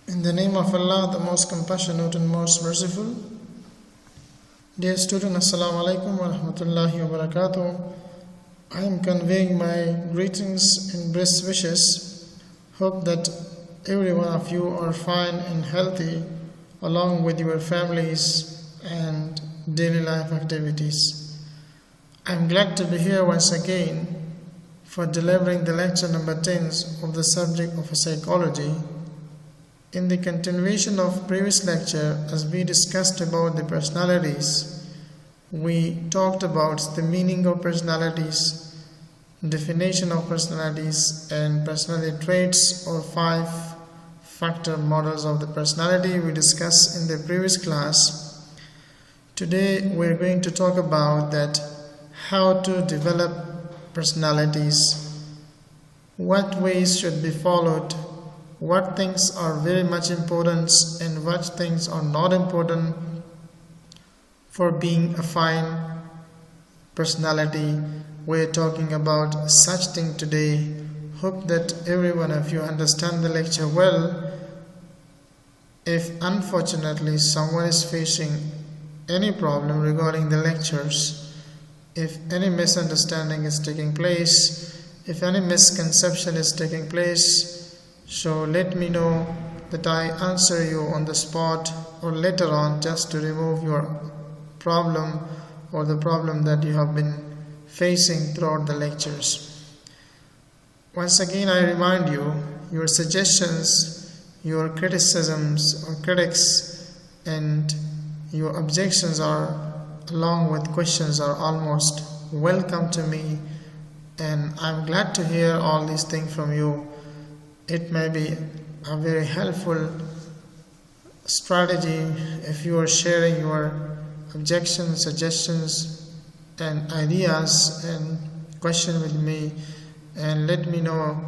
In the name of Allah, the most compassionate and most merciful. Dear student, Assalamu alaikum wa rahmatullahi wa barakatuh. I am conveying my greetings and best wishes. Hope that every one of you are fine and healthy along with your families and daily life activities. I am glad to be here once again for delivering the lecture number 10 of the subject of psychology. In the continuation of previous lecture, as we discussed about the personalities, we talked about the meaning of personalities, definition of personalities, and personality traits or 5-factor models of the personality we discussed in the previous class. Today we are going to talk about that how to develop personalities, what ways should be followed, what things are very much important and what things are not important for being a fine personality. We're talking about such thing today. Hope that every one of you understand the lecture well. If unfortunately someone is facing any problem regarding the lectures, if any misunderstanding is taking place, if any misconception is taking place, so let me know that I answer you on the spot or later on, just to remove your problem or the problem that you have been facing throughout the lectures. Once again, I remind you, your suggestions, your criticisms or critics, and your objections are, along with questions, are almost welcome to me, and I'm glad to hear all these things from you. It may be a very helpful strategy if you are sharing your objections, suggestions, and ideas and questions with me, and let me know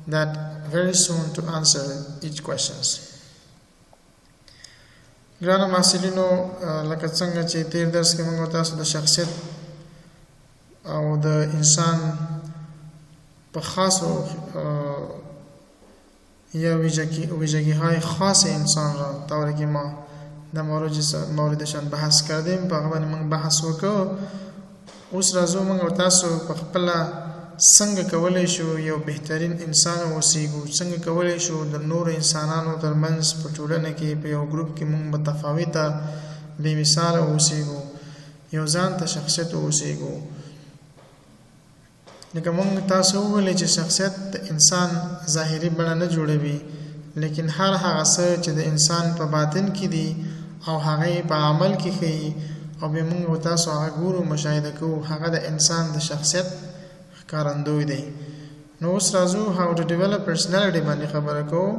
that very soon to answer each questions. ګرانو محصلینو، لکه څنګه چې تیر درس کې موږ تاسو د شخصیت او د انسان په خاصو یا ویژگی‌های خاص انسان را طوری که ما در موردشان بحث کردیم په هغه باندې موږ بحث وکړو. اوس راځو موږ تاسو په خپل څنګه کولی شو یو بهترین انسان اوسېږو، څنګه کولی شو د نورو انسانانو ترمنځ په ټولنه کې په یو ګروپ کې موږ متفاوته بې مثاله اوسېږو، یو ځان ته شخصیت اوسېږو. لکه موږ تاسو وویل چې شخصیت د انسان ظاهري بڼه نه جوړوي، لیکن هر هغه څه چې د انسان په باطن کې دي او هغه په عمل کې ښیي او بیا موږ تاسو هغه ګورو، مشاهده کوو، هغه د انسان د شخصیت ښکارندوی دی. نو اوس راځو how to develop personality باندې خبره کوو.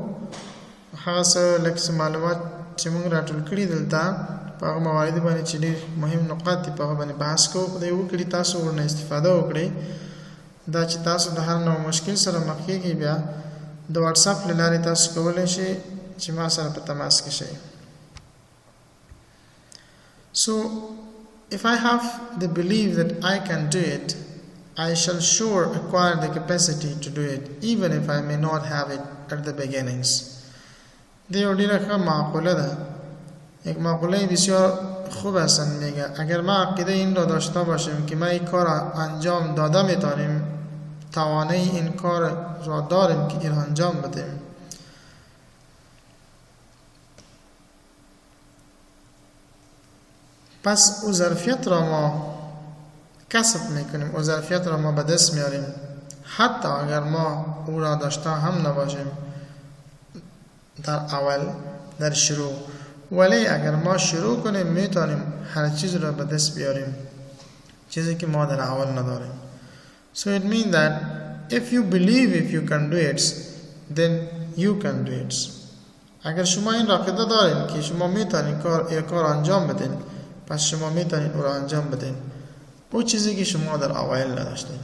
هغه څه لږ څه معلومات چې موږ راټول کړي دلته په هغه مواردو باندې چې ډېر مهم نقاط دي په هغه باندې بحث کوو. خدای وکړي تاسو ورنه استفاده وکړئ. دا چې تاسو د هر نوع مشکل سره مخ کېږئ، بیا د واتساپ له لارې تاسو کولی شئ چې ما سره په تماس کې شئ. So, if I have the belief that I can do it, I shall sure acquire the capacity to do it, even if I may not have it at the beginnings. دی یو ډېره ښه معقوله ده، یک معقوله بسیار خوب است. میگه اگر ما عقیده این را داشته باشیم که ما این کار انجام داده میتونیم، توانایی این کار را داریم که این انجام بدیم، پس او ظرفیت را ما کسب میکنیم، او ظرفیت را ما به دست میاریم، حتی اگر ما او را داشته هم نباشیم در اول، در شروع. ولی اگر ما شروع کنیم میتونیم هر چیز را به دست بیاریم، چیزی که ما در اول نداریم. So it means that if you believe if you can do it, then you can do it. اگر شما این عقیده دارین که شما میتونین کار انجام بدین، پس شما میتونین او را انجام بدین، او چیزی که شما در اوایل نداشتین.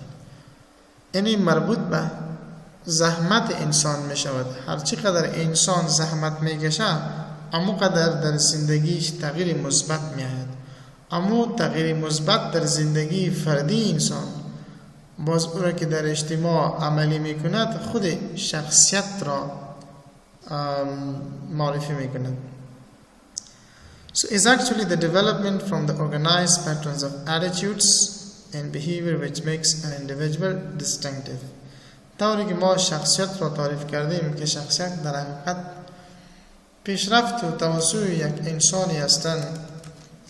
یعنی مربوط به زحمت انسان میشود. هر چقدر انسان زحمت میکشه، امو قدر در زندگیش تغییر مثبت میآید. امو تغییر مثبت در زندگی فردی انسان باز او را که در اجتماع عملی میکند خود شخصیت را معرفی میکنند. So it's actually the development from the organized patterns of attitudes and behavior which makes an individual distinctive. طوری که ما شخصیت را تعریف کردیم که شخصیت در حقیقت پیشرفت و توسع یک انسانی هستند،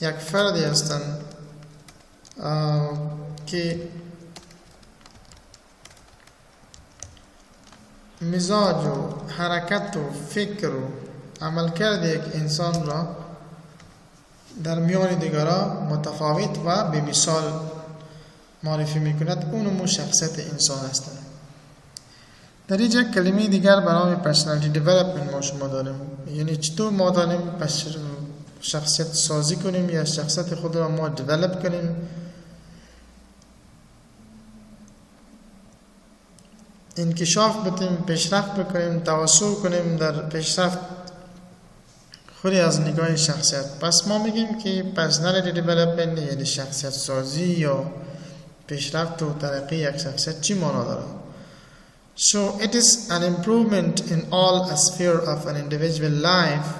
یک فردی هستند که مزاج و حرکت و فکر و عملکرد یک انسان را در میان دیگران متفاوت و به مثال معرفی میکند. اون شخصیت انسان هستند. در اینجا کلمه دیگر به نام پرسونالیتی دیولپمنت ما شما داریم، یعنی چطور ما داریم شخصیت سازی کنیم یا شخصیت خود را ما دیولپ کنیم. انکشاف بدیم، پیشرفت بکنیم، توسع کنیم در پیشرفت خودی از نگاه شخصیت. پس ما میگیم که پرسونالیتی دیولپمنت یعنی شخصیت سازی یا پیشرفت و ترقی یک شخصیت چی معنا داره؟ So it is an improvement in all spheres of an individual life,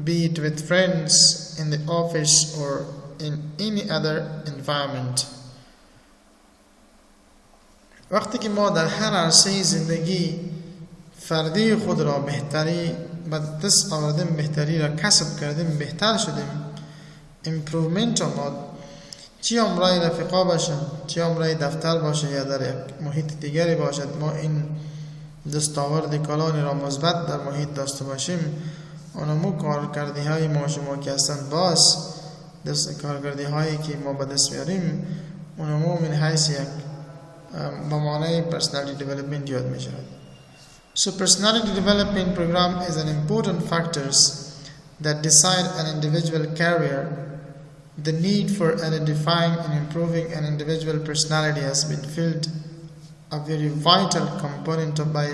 be it with friends, in the office or in any other environment. وقتی که ما در هر عرصه زندگی فردی خود را بهتری به دست آوردیم، بهتری را کسب کردیم، بهتر شدیم، improvement آمد، چی امرای رفقا باشن، چی امرای دفتر باشه یا در یک محیط دیگری باشد، ما این دستاورد کلانی را مثبت در محیط داشته باشیم. اونمو کارکردی های ما شما که هستند باز کارکردی هایی که ما به دست میاریم اونمو من حیث یک به معنای personality development یاد می شود. So personality development program is an important factors that decide an individual career. The need for identifying and improving an individual personality has been filled a very vital component by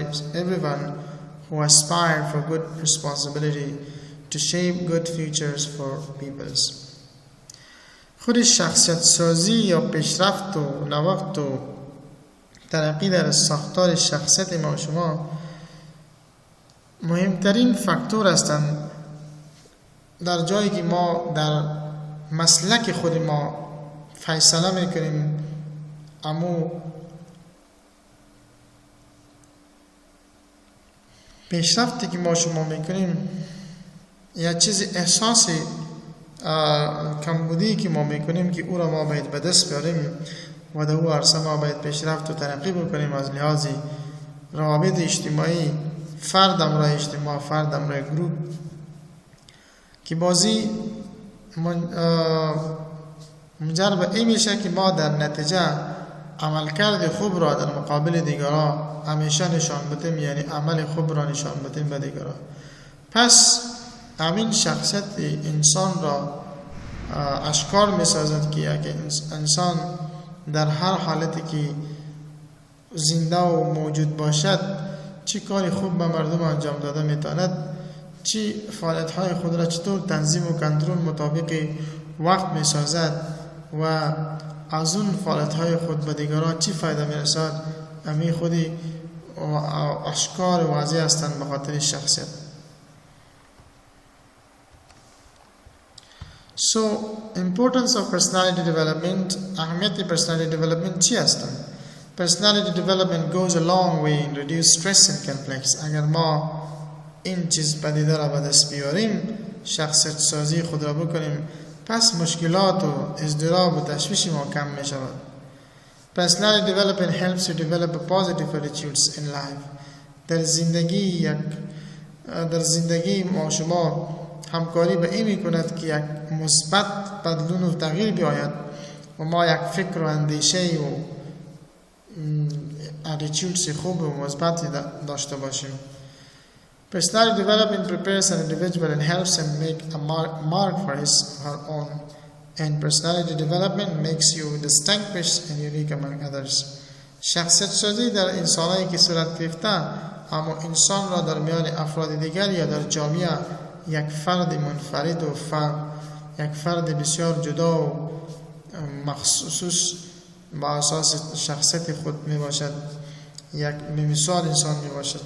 everyone who aspire for good responsibility to shape good futures for peoples. خود شخصیت سازی یا پیشرفت و نوقت و ترقی در ساختار شخصیت ما و شما مهمترین فاکتور هستند در جایی که ما در مسلک خود ما فیصله میکنیم. امو پیشرفتی که ما شما میکنیم یا چیز احساسی کمبودی که ما میکنیم که او را ما باید به دست بیاریم و در او عرصه ما باید پیشرفت و ترقی بکنیم از لحاظ روابط اجتماعی، فرد امرای اجتماع، فرد امرای گروپ، که بازی منجر به این میشه که ما در نتیجه عملکرد خوب را در مقابل دیگران همیشه نشان بدیم، یعنی عمل خوب را نشان بدیم به دیگران. پس همین شخصیت انسان را اشکار میسازد که یک انسان در هر حالتی که زنده و موجود باشد چی کاری خوب به مردم انجام داده میتواند، چی فعالیت‌های خود را چطور تنظیم و کنترل مطابق وقت میسازد و از اون فعالیت‌های خود به دیگران چی فایده میرسد، امی خودی اشکار واضح هستند به خاطر شخصیت. So importance of personality development، اهمیت personality development چی هستند؟ Personality development goes a long way in reduce stress and conflicts. اگر ما این چیز پدیده را به دست بیاریم، شخصیت سازی خود را بکنیم، پس مشکلات و اضطراب و تشویش ما کم می شود. Personality development helps you develop a positive attitudes in life. در زندگی ما شما همکاری به این می کند که یک مثبت بدلون و تغییر بیاید و ما یک فکر و اندیشه و attitudes خوب و مثبت داشته باشیم. Personality development prepares an individual and helps him make a mark for his or her own. And personality development makes you distinguished and unique among others. شخصیت سازی در انسانایی که صورت گرفته اما انسان را در میان افراد دیگر یا در جامعه یک فرد منفرد و یک فرد بسیار جدا و مخصوص با اساس شخصیت خود می باشد، یک مثال انسان می باشد.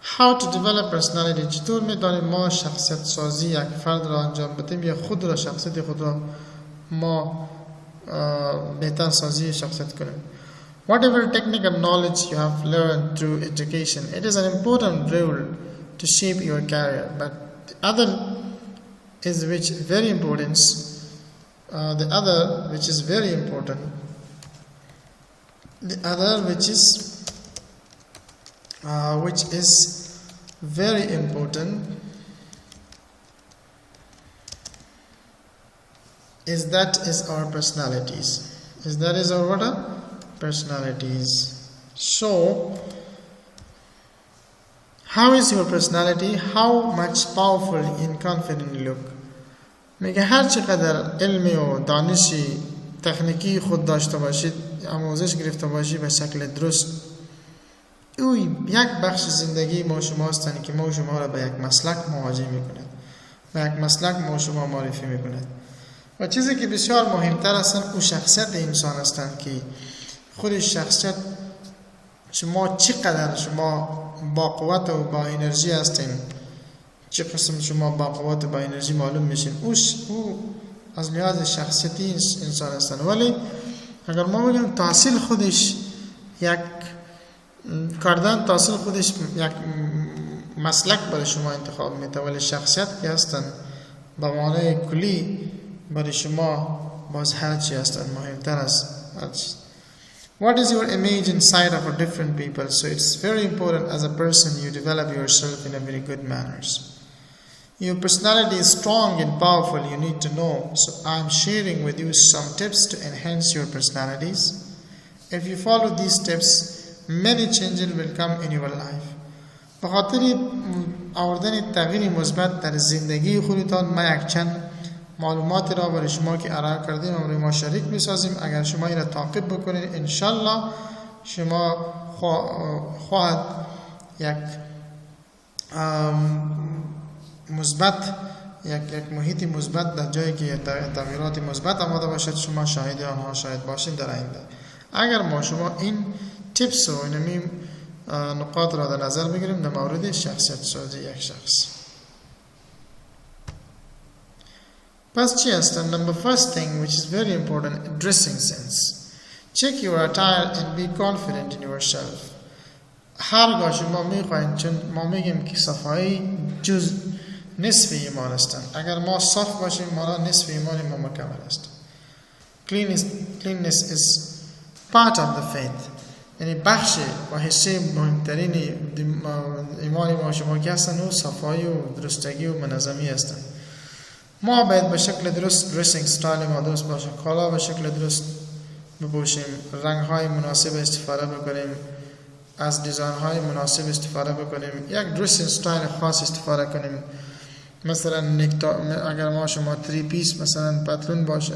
How to develop personality. چطور می‌دانیم ما شخصیت سازی یک فرد را انجام بدیم یا خود را شخصیت خود را ما بهتر سازی شخصیت کنیم. Whatever technical knowledge you have learned through education, it is an important role to shape your career. But the other is which is very important. The other which is very important is that is our personalities. That is our what? Personalities. So, how is your personality? How much powerful and confident you look? میگه هر چقدر علمی و دانشی تکنیکی خود داشته باشید، آموزش گرفته باشید به شکل درست، او یک بخش زندگی ما شما هستند که ما شما را به یک مسلک مواجه میکند، به یک مسلک ما شما معرفی میکند. و چیزی که بسیار مهمتر هستند او شخصیت انسان هستند که خود شخصیت شما چقدر شما با قوت و با انرژی هستین، چه قسم شما با قوت و با انرژی معلوم میشین، او از لحاظ شخصیتی انسان هستن. ولی اگر ما بگیم تحصیل خودش یک کردن، تحصیل خودش یک مسلک برای شما انتخاب میده، ولی شخصیت که هستن با معنای کلی برای شما باز هر چی هستن مهمتر از هر چی. What is your image inside of different people? So it's very important as a person you develop yourself in a very good manners. Your personality is strong and powerful, you need to know. So I'm sharing with you some tips to enhance your personalities. If you follow these tips, many changes will come in your life. بخاطر آوردن تغییر مثبت در زندگی خودتان ما یک چند معلومات را برای شما که ارائه کردیم و ما شریک می‌سازیم. اگر شما این را تعقیب بکنید انشالله شما خواهد یک مثبت یک محیط مثبت در جایی که تغییرات مثبت آمده باشد شما شاهد آنها شاهد باشید در آینده. اگر ما شما این تیپس و این نقاط را در نظر بگیریم در مورد شخصیت سازی یک شخص. پس چی هستن؟ Number first thing which is very important, dressing sense. Check your attire and be confident in yourself. هرگاه شما میخواین، چون ما میگیم که صفایی جز نصف ایمان هستند. اگر ما صاف باشیم ما نصف ایمان ما مکمل است. Cleanliness is part of the faith. یعنی بخش و حصه مهمترین ایمان ما شما که هستند و صفایی و درستگی و منظمی هستند. ما باید به شکل درست درسینگ ستایل ما درست باشه، کالا به شکل درست بپوشیم، رنگ های مناسب استفاده بکنیم، از دیزاین های مناسب استفاده بکنیم، یک درسینگ ستایل خاص استفاده کنیم. مثلا اگر ما شما 3 پیس مثلا پتلون باشه،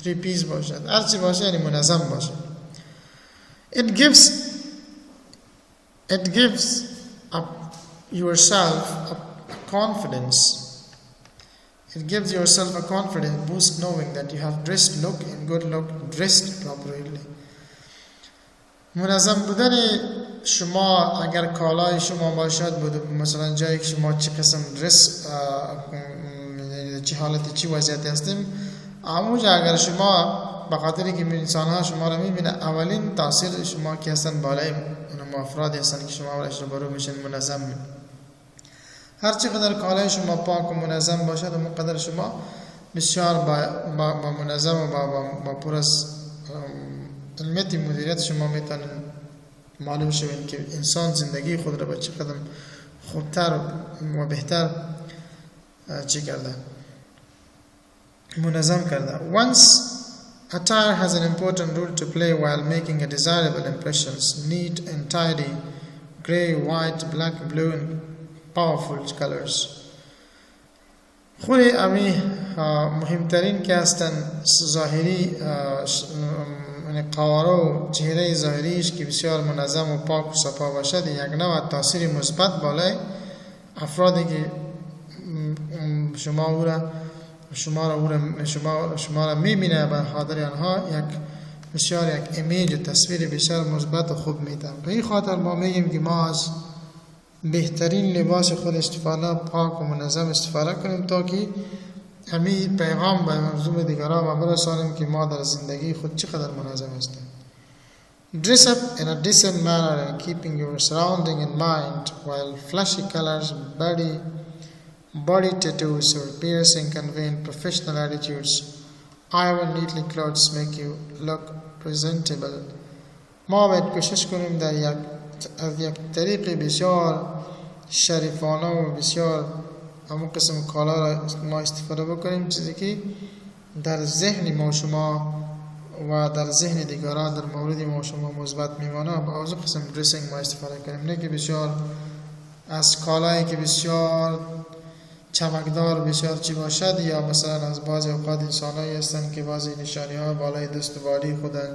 3 پیس باشد، هر چی باشه یعنی منظم باشه. It gives yourself a confidence. It gives yourself a confidence boost knowing that you have dressed properly. منظم بودن شما اگر کالای شما باشد بود مثلا جایی که شما چه قسم درس چه حالت چه وضعیت هستیم، اموج اگر شما به خاطر که انسان ها شما را میبینه اولین تاثیر شما که هستن بالای اون افراد هستن که شما راش روبرو میشن منظم. هر چقدر کالای شما پاک و منظم باشد اون قدر شما بسیار با منظم و با پر از علمیت مدیریت شما میتونید معلوم شوید که انسان زندگی خود را به چه قدم خوبتر و بهتر چی کرده، منظم کرده. Once attire has an important role to play while making a desirable impressions. Neat and tidy, gray, white, black, blue and powerful colors. خود امی مهمترین که هستن ظاهری قواره و چهره ظاهریش که بسیار منظم و پاک و صفا باشد یک نوع تاثیر مثبت بالای افرادی که شما را میبینه به خاطر آنها یک بسیار یک ایمیج و تصویر بسیار مثبت و خوب میده. به این خاطر ما میگیم که ما از بهترین لباس خود استفاده، پاک و منظم استفاده کنیم تا که همین پیغام به مردم دیگران برسانیم که ما در زندگی خود چقدر منظم هستیم. Dress up in a decent manner and keeping your surrounding in mind, while flashy colors, body tattoos or piercing convey professional attitudes. However, neatly clothes make you look presentable. ما باید کوشش کنیم در یک طریق بسیار شریفانه و بسیار همون قسم کالا را ما استفاده بکنیم، چیزی که در ذهن ما شما و در ذهن دیگران در مورد ما شما مثبت میمانه. با از قسم درسینگ ما استفاده کنیم، نه که بسیار از کالایی که بسیار چمکدار بسیار چی باشد، یا مثلا از بعضی اوقات انسانایی هستند که بعضی نشانی ها بالای دست و بالای خودن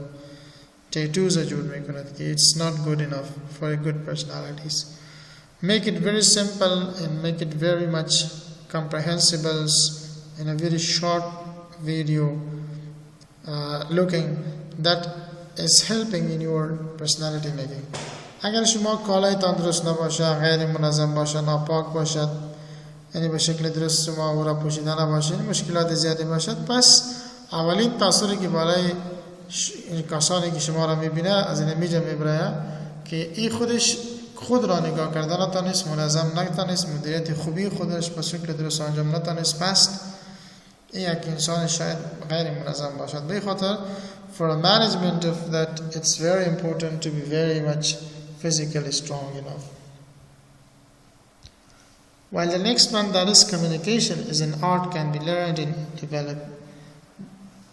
tattoos جور میکند که it's not good enough for a good personalities. Make it very simple and make it very much comprehensible in a very short video looking that is helping in your personality making. اگر شما کالای تندرست نباشه، غیر منظم باشه، ناپاک باشد، یعنی به شکل درست شما او را پوشیده نباشه، مشکلات زیادی باشد، پس اولین تاثیری که بالای کسانی که شما را میبینه از این میجه میبره که این خود را نگاه کردن نتانست، منظم نتانست، مدیریت خوبی خودش به شکل درست انجام نتانست، پس این یک انسان شاید غیر منظم باشد. به خاطر for a management of that it's very important to be very much physically strong enough. While the next one, that is communication, is an art can be learned and developed.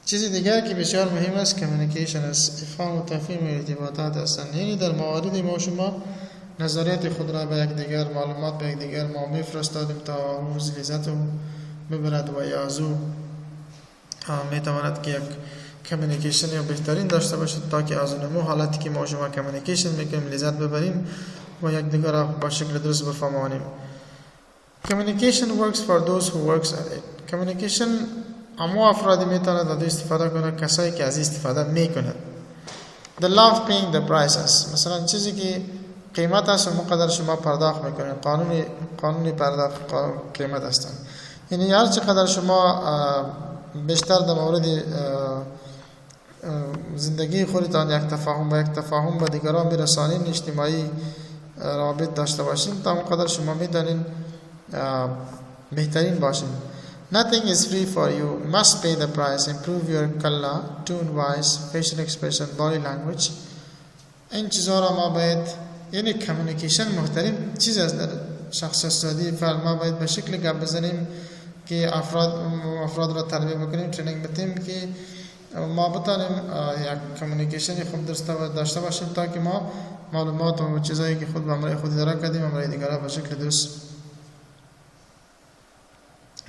چیزی دیگر که بسیار مهم است communication است، افهام و تفهیم ارتباطات هستند. یعنی در موارد ما شما نظریات خود را به یک دیگر، معلومات به یک دیگر ما میفرستادیم تا او لذت رو ببرد و یا از او میتواند که یک کمیونیکیشن یا بهترین داشته باشد تا که از اون حالتی که ما شما کمیونیکیشن میکنیم لذت ببریم و یک دیگر را با شکل درست بفهمانیم. Communication works for those who works at it. Communication اما افرادی میتواند از استفاده کنه کسایی که از استفاده میکنند. The love paying the prices. مثلا چیزی که قیمت است و مقدر شما پرداخت میکنید، قانونی پرداخت قیمت هستند. یعنی هر چقدر شما بیشتر در مورد زندگی خودتان یک تفاهم با دیگران برسانید، اجتماعی روابط داشته باشین، تا اونقدر شما میدانین بهترین باشین. Nothing is free for you. You must pay the price. Improve your color, tone, voice, facial expression, body language. این چیزها را ما باید، یعنی کمیونیکیشن محترم چیز است در شخصیتی فرد. ما باید به شکل گپ بزنیم که افراد را تربیت بکنیم، ترینینگ بدیم که ما بتانیم یک کمیونیکیشن خوب داشته باشیم تا که ما معلومات و چیزایی که خود به امرای خود اداره کردیم امرای دیگران به شکل درست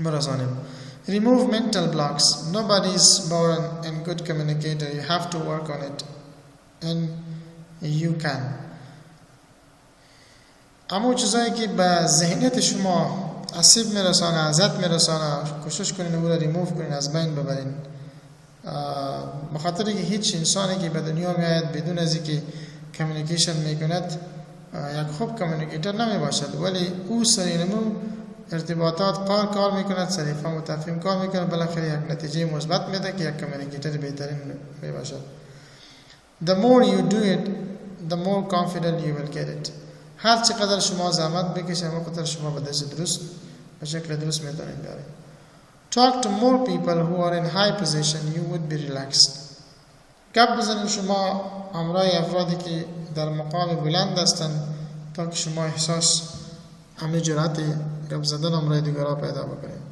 برسانیم. Remove mental blocks. Nobody is born a good communicator. You have to work on it and you can. اما چیزایی که به ذهنیت شما آسیب میرسانه، اذیت میرسانه، کوشش کنین او را ریموو کنین، از بین ببرین. بخاطر که هیچ انسانی که به دنیا میآید بدون از اینکه کمیونیکیشن میکند یک خوب کمیونیکیتر نمی باشد، ولی او سرینمو ارتباطات کار میکند، سریفه و تفهیم کار میکند، بالاخره یک نتیجه مثبت میده که یک کمیونیکیتر بهترین می باشد. The more you do it, the more confident you will get it. هر چقدر شما زحمت بکشید، همونقدر شما به دست درست به شکل درست میتونید بیارید. Talk to more people who are in high position. You would be relaxed. گپ بزنید شما همراه افرادی که در مقام بلند هستند تا که شما احساس همه جرأت گپ زدن همراه دیگران پیدا بکنید.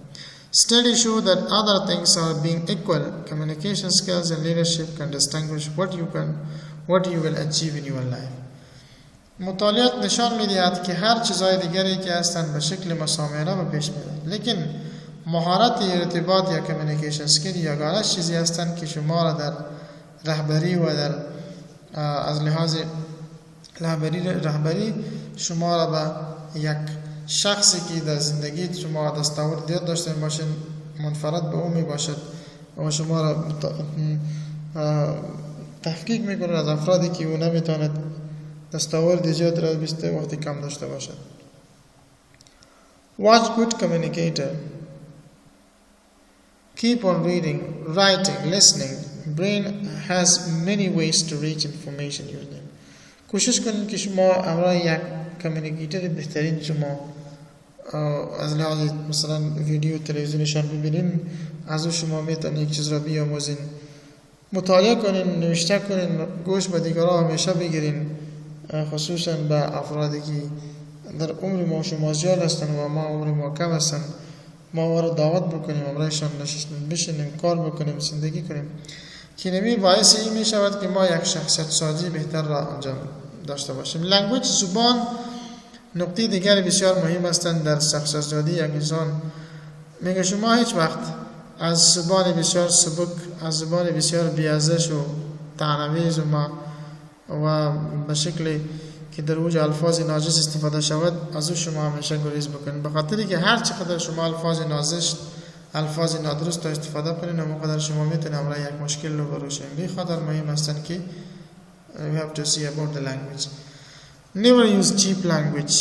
Studies show that other things are being equal. Communication skills and leadership can distinguish what you will achieve in your life. مطالعات نشان می‌دهد که هر چیزهای دیگری که هستند به شکل مساویانه به پیش می‌رند، لیکن مهارت ارتباط یا کمیونیکیشن اسکیل یگانه چیزی هستند که شما را در رهبری و در از لحاظ رهبری شما را به یک شخصی که در زندگی شما دستاورد داشته باشین منفرد به او می باشد و شما را تحقیق میکنه از افرادی که او نمیتواند دستاورد ایجاد را بیسته وقتی کم داشته باشد. Watch good communicator. Keep on reading, writing, listening. Brain has many ways to reach information using. کوشش کنید که شما همراه یک کمیونیکیتر بهترین شما از لحاظ مثلا ویدیو تلویزیونشان ببینین، از او شما میتونید یک چیز را بیاموزین. مطالعه کنین، نوشته کنین، گوش به دیگران همیشه بگیرین، خصوصا به افرادی که در عمر ما شما زیاد هستن و ما عمر ما کم هستن. ما او را دعوت بکنیم، امرایشان بشینیم، کار بکنیم، زندگی کنیم که نمی باعث این می شود که ما یک شخصیت سازی بهتر را انجام داشته باشیم. لنگویج، زبان، نقطه دیگر بسیار مهم هستند در شخصیت سازی یک انسان. میگه شما هیچ وقت از زبان بسیار سبک، از زبان بسیار بی‌ارزش و طعنه‌آمیز و به شکلی که در اوج الفاظ ناجس استفاده شود، از او شما همیشه گریز بکنید، به خاطری که هر چقدر شما الفاظ نادرست استفاده کنید، اونقدر شما میتونید امر یک مشکل رو بروشید. به خاطر مهم است که we have to see about the language. Never use cheap language,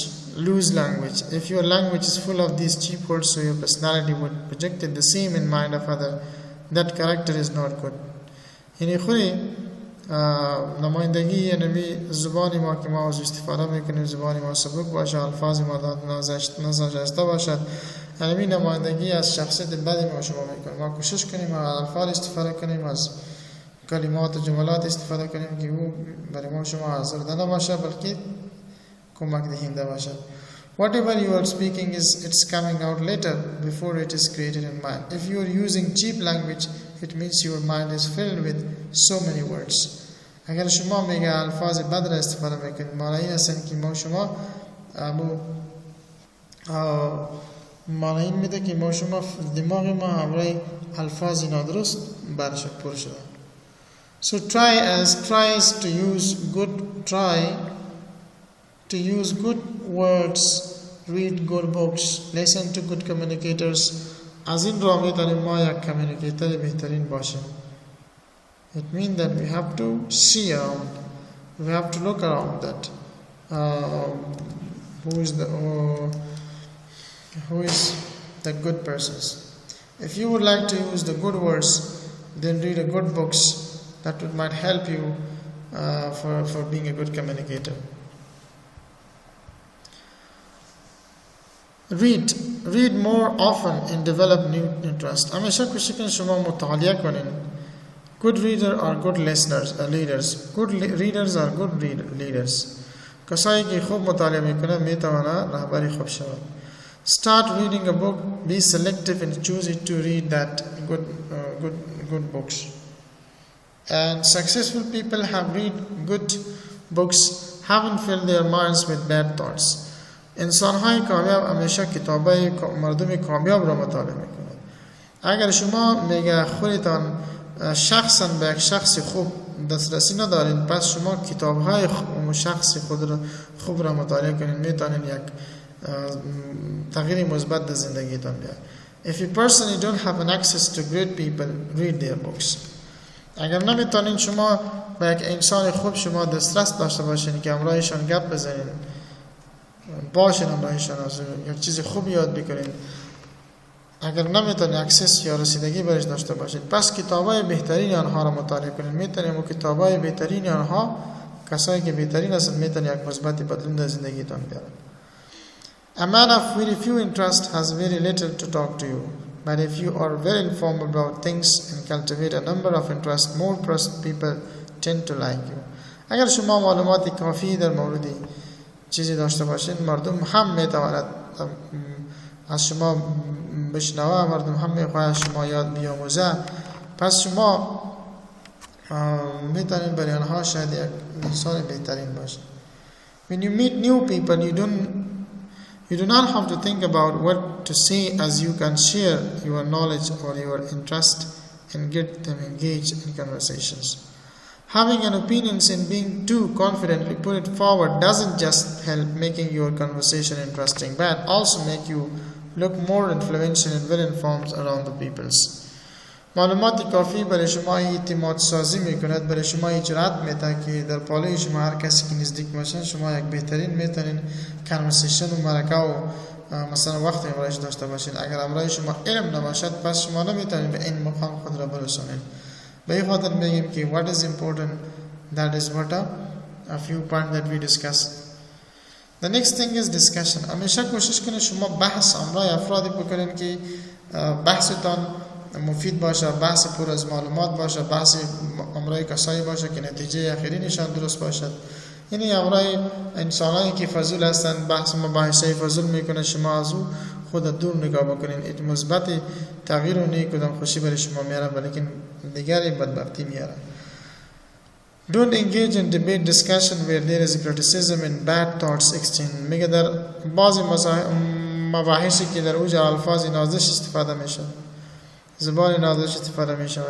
loose language. If your language is full of these cheap words, so your personality would project it the same in mind of other. That character is not good. یعنی خوری نمایندگی یعنی زبانی ما که ما از استفاده میکنیم، زبانی ما سبک باشه، الفاظ ما نازشسته باشد، یعنی نمایندگی از شخصیت بدی ما شما میکنیم. ما کوشش کنیم از الفاظ استفاده کنیم، از کلمات و جملات استفاده کنیم که او برای ما شما آزرده نباشه بلکه کمک دهنده باشد. Whatever you are speaking it's coming out later before it is created in mind. If you are using cheap language, it means your mind is filled with so many words. اگر شما میگه الفاظ بد را استفاده میکنید، معنی است که ما شما معنی میده که ما شما دماغ ما همراه الفاظ نادرست برش پر شده. So try to use good words, read good books, listen to good communicators. از این راه میتونیم ما یک کمیونیکیتر بهترین باشیم. It means that we have to see around, we have to look around that who is the good persons. If you would like to use the good words, then read a good books that might help you for being a good communicator. Read more often and develop new interest. हमेशा कोशिश करें شما مطالعه کنین. Good readers are good leaders. Good readers are good leaders. کسایی که خوب مطالعه میکنه میتونه رهبری خوب شود. Start reading a book. Be selective and choose it to read that good books. And successful people have read good books, haven't filled their minds with bad thoughts. انسان‌های کامیاب همیشه کتابای مردم کامیاب را مطالعه میکنند. اگر شما میگه خودتان شخصا به یک شخص خوب دسترسی ندارین، پس شما کتاب‌های شخص خود را خوب را مطالعه کنین، میتونین یک تغییر مثبت در زندگیتان بیارید. If you personally don't have an access to great people, read their books. اگر نمیتونین شما به یک انسان خوب شما دسترس داشته باشین که همراهشان گپ بزنین، باشین همراهشان، از یک چیز خوب یاد بگیرین، اگر نمیتونین اکسس یا رسیدگی برش داشته باشید، پس کتابای بهترین آنها را مطالعه کنین. میتونین اون کتابای بهترین آنها، کسایی که بهترین هستند، میتونن یک مثبت بدلون در زندگیتان بیارن. A man of very few interests has very little to talk to you, but if you are very informed about things and cultivate a number of interests, more people tend to like you. اگر شما معلومات کافی در مورد چیزی داشته باشین، مردم هم میتواند از شما بشنوه، مردم هم میخواهد شما یاد بیاموزه، پس شما میتونید برای آنها شاید یک انسان بهترین باشید. When you meet new people, you do not have to think about what to say, as you can share your knowledge or your interest and get them engaged in conversations. Having an opinion and being too confidently put it forward doesn't just help making your conversation interesting, but also make you look more influential and well informed around the peoples. معلومات کافی برای شما اعتماد سازی میکند، برای شما جرأت میده که در پالای شما هر کسی که نزدیک باشن شما یک بهترین میتونین کانورسیشن و مرکه و مثلا وقت امرایش داشته باشین. اگر امرای شما علم نباشد پس شما نمیتونید به این مقام خود را برسونید. به این خاطر میگیم که what is important, that is what a few points that we discussed. The next thing is discussion. همیشه کوشش کنید شما بحث امرای افرادی بکنید که بحثتان مفید باشه، بحث پر از معلومات باشه، بحث امرای کسایی باشه که نتیجه آخرینشان درست باشد. یعنی امرای انسانایی که فضول هستند بحث مباحثه فضول میکنه، شما از او خود دور نگاه بکنین. این مثبت تغییر و نه کدام خوشی برای شما میاره بلکه دیگری بدبختی میاره. Don't engage in debate discussion where there is criticism and bad thoughts exchange. میگه در بعضی مباحثی که در اوج الفاظ نازش استفاده میشه، زبان نازش استفاده میشه،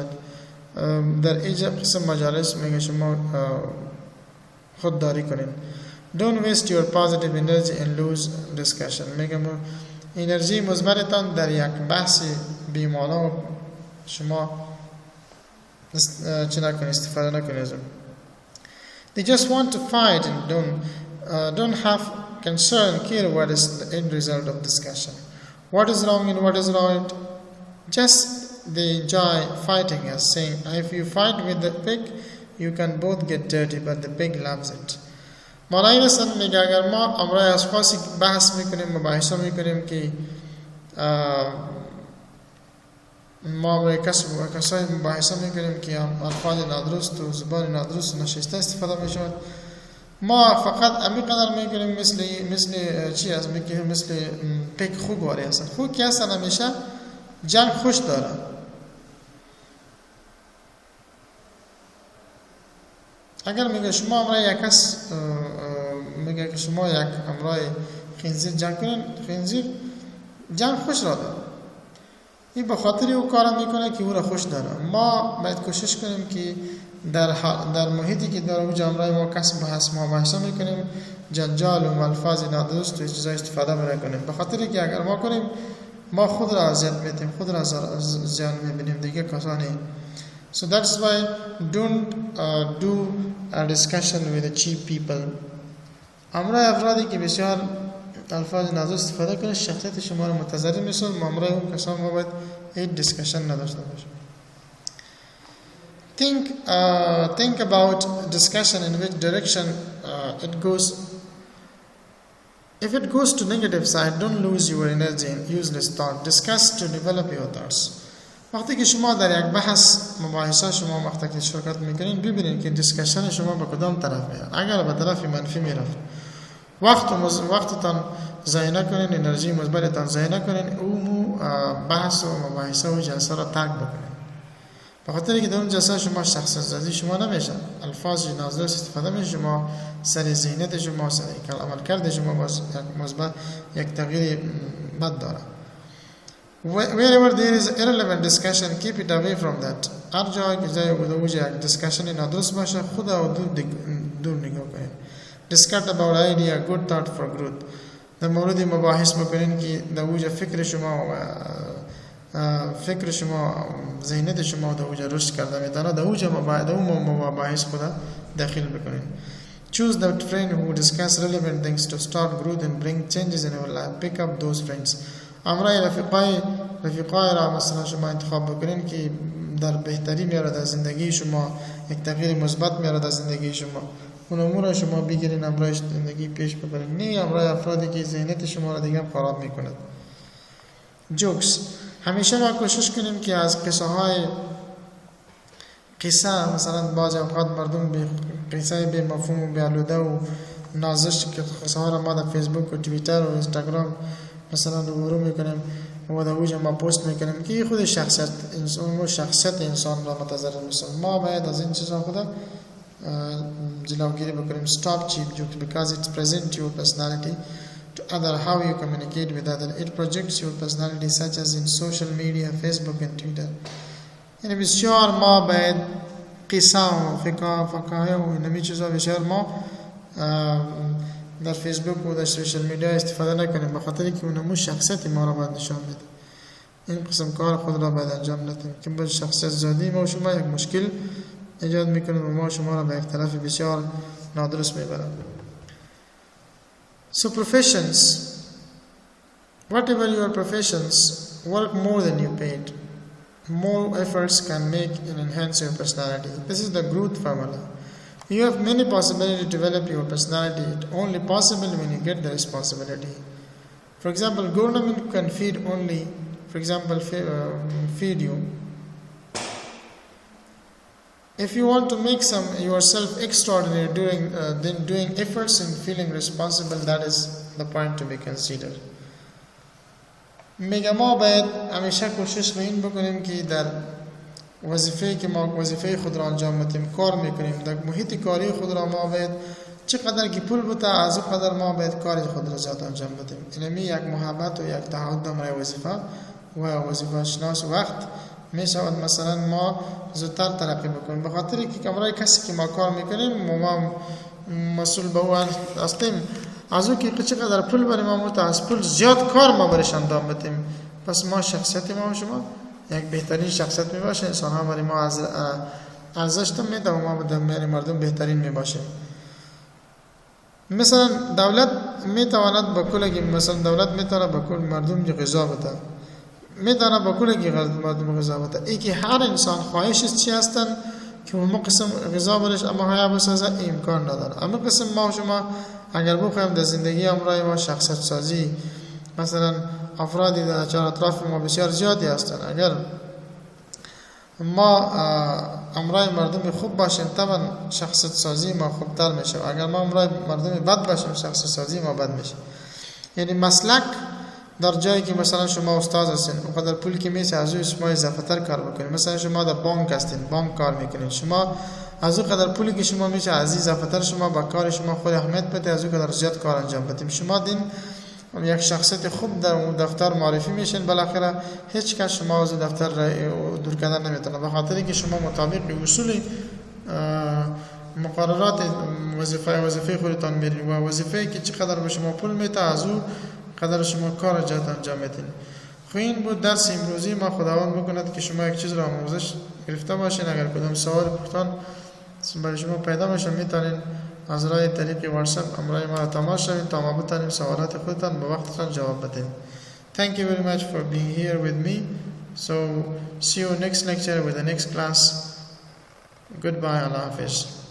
در اینجا قسم مجالس میگه شما خودداری کنین. Don't waste your positive energy and lose discussion. میگه انرژی مثبتتان در یک بحث بی‌معنا شما چه نکنید، استفاده نکنید. They just want to fight and don't have concern, care what is the end result of discussion. What is wrong and what is right. Just they enjoy fighting us, saying if you fight with the pig you can both get dirty but the pig loves it. معنی رسن میگه اگر ما امرای اشخاصی بحث میکنیم مباحثه میکنیم که ما امرای کسایی مباحثه میکنیم که الفاظ نادرست و زبان نادرست و نشسته استفاده میشود، ما فقط امی قدر میکنیم مثل چی هست میگه مثل پیک خوب واری هستن. خوب که هستن همیشه جنگ خوش داره. اگر میگه شما امرای یک کس میگه که شما یک امرای خنزیر جنگ کنین، خنزیر جنگ خوش را داره. این به خاطر او کار میکنه که او را خوش داره. ما باید کوشش کنیم که در محیطی که در اوج امرای ما کس بحث میکنیم جنجال و الفاظ نادرست و چیزای استفاده نکنیم، به خاطر که اگر ما کنیم ما خود را اذیت میتیم، خود را زیان میبینیم، دیگه کسانی. So that's why don't do a discussion with the cheap people. امرای افرادی که بسیار الفاظ نادرست استفاده کنه شخصیت شما را متضرر میسازد. امرای اون کسان ما باید این دیسکشن نداشته باشیم. Think about discussion in which direction it goes. If it goes to negative side, don't lose your energy in useless thought. Discuss to develop your thoughts. وقتی که شما در یک بحث مباحثه شما وقتی که شرکت میکنین ببینید که دیسکشن شما به کدام طرف میره. اگر به طرف منفی میرفت وقتتان ضایع نکنین، انرژی مثبتتان ضایع نکنین، اون بحث و مباحثه و جلسه را ترک بکنین. به خاطر که در اون جلسه شما شخصیت سازی شما نمیشه، الفاظ نادرست استفاده میشه، شما سر ذهنیت شما سر عملکرد شما باز مثبت یک تغییر بد داره. Wherever there is irrelevant discussion, keep it away from that. هر جایی که جای بوده یک دیسکشن نادرست باشه خود او دور نگاه کنید. Discuss about idea, good thought for growth. در مورد مباحث بکنین که در اوج فکر شما ذهنیت شما در اوج رشد کرده میتونه، در اوج مباحث خود داخل بکنین. Choose the friend who discuss relevant things to start growth and bring changes in your life. Pick up those friends. امرای رفیقای را مثلا شما انتخاب بکنین که در بهتری میاره در زندگی شما، یک تغییر مثبت میاره در زندگی شما. اون امور شما بگیرین امرای زندگی پیش ببرین، نه امرای افرادی که ذهنیت شما را دیگه خراب میکند. جوکس، همیشه ما کوشش کنیم که از قصه مثلا بعضی اوقات مردم به قصه به مفهوم و به آلوده و نازش که قصه ها را ما در فیسبوک و توییتر و اینستاگرام مثلا روبرو میکنیم و در اوج ما پست میکنیم که خود شخصیت انسان را متضرر میسازد. ما باید از این چیزا خود جلوگیری بکنیم. Stop cheap jokes because it presents your personality to other. How you communicate with other, it projects your personality such as in social media, Facebook and Twitter. یعنی بسیار ما باید قصه و فکاهه و نمی چیزا بسیار ما در فیسبوک و در سوشل میدیا استفاده نکنیم، بخاطر که اونمو شخصیت ما را باید نشان بده. این قسم کار خود را باید انجام ندیم که با شخصیت زادی ما و شما یک مشکل ایجاد میکنیم و ما شما را به یک طرف بسیار نادرست میبرم. So professions whatever your professions, work more than you paid. More efforts can make and enhance your personality. This is the growth formula. You have many possibilities to develop your personality. It's only possible when you get the responsibility. For example, government can feed only, for example, feed you. If you want to make yourself extraordinary then doing efforts and feeling responsible, that is the point to be considered. میگه ما باید همیشه کوشش به این بکنیم که در وظیفه‌ای که ما وظیفه خود را انجام بدیم کار میکنیم، در محیط کاری خود را ما باید چقدر که پول بده از اون قدر ما باید کار خود را زیاد انجام بدیم. اینمی یک محبت و یک تعهد برای وظیفه و وظیفه شناس وقت میشود مثلا ما زودتر ترقی بکنیم، به خاطر که کمرای کسی که ما کار میکنیم ما مسئول به اون هستیم. از او که چقدر پول بریم ما از پول زیاد کار ما برش انجام بدیم، پس ما شخصیت ما و شما یک بهترین شخصیت می باشه. انسان ها برای ما ارزش میده و ما به مردم بهترین می باشه. مثلا دولت میتواند با کلگی مثلا دولت میتونه با کل مردم غذا بده، میتونه با کلگی مردم غذا بده. ای که هر انسان خواهشش چی هستن که اون قسم غذا برش اما حیا بسازه امکان نداره. اما قسم ما و شما اگر بخوایم در زندگی امروزی ما شخصیت سازی، مثلا افرادی در چهار اطراف ما بسیار زیادی هستند، اگر ما امروزی مردم خوب باشیم طبعا شخصیت سازی ما خوبتر میشه، اگر ما امروزی مردم بد باشیم شخصیت سازی ما بد میشه. یعنی مسلک در جایی که مثلا شما استاد هستین اونقدر پول که میشه از او شما اضافه تر کار بکنید. مثلا شما در بانک هستین، بانک کار میکنید، شما از اون قدر پولی که شما میشه از اضافه تر شما با کار شما خود اهمیت بده، از اون قدر زیاد کار انجام بدیم. شما دین یک شخصیت خوب در اون دفتر معرفی میشین، بالاخره هیچ کس شما از دفتر دور کردن نمیتونه، به خاطر که شما مطابق اصول مقررات وظیفه خودتان میرین و وظیفه‌ای که چقدر به شما پول میده از اون قدر شما کار جهت انجام میدین. خب این بود درس امروزی ما. خداوند بکند که شما یک چیز را آموزش گرفته باشین. اگر کدام سوال پختان برای شما پیدا باشه میتونین از راه طریق واتساپ امرای ما تماس شوید تا ما بتونیم سوالات خودتان به وقتتان جواب بدیم. Thank you very much for being here with me. So see you next lecture with the next class. Goodbye. Allah Hafiz.